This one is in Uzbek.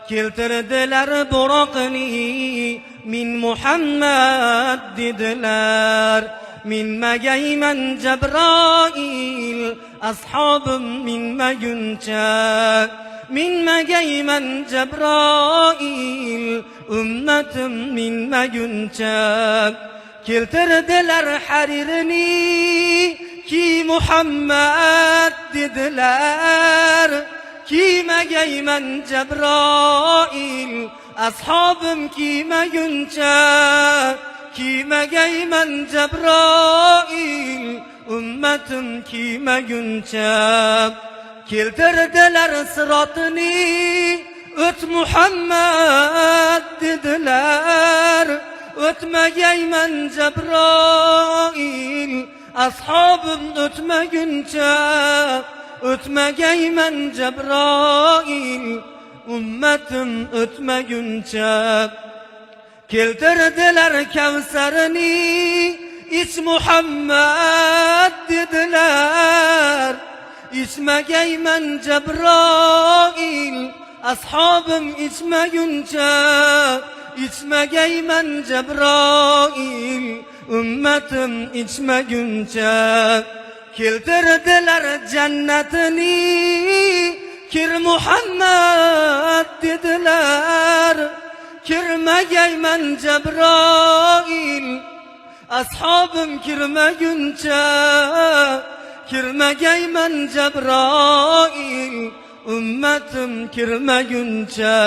keltirdilar buroqni min Muhammad dedilar. Minmagayman Jabroil ashobim minmaguncha, minmagayman Jabroil ummatim minmaguncha. Keltirdilar haririni ki Muhammad dedilar. Kiymagayman Jabroil ashobim kiymaguncha, kiymagayman Jabroil ummatim kiymaguncha. Keltirdilar sirotini o't Muhammad dedilar. O'tmagayman Jabroil ashobim o'tmaguncha, o'tmagayman Jabroil ummatim o'tmaguncha. Keltirdilar Kavsarini ich Muhammad dedilar. İchmagayman Jabroil ashobim ichmaguncha, ichmagayman Jabroil ummatim ichmaguncha. Keltirdilar jannatini kir Muhammad dedilar. Kirmagayman Jabroil ashobim kirmaguncha, kirmagayman Jabroil ummatim kirmaguncha.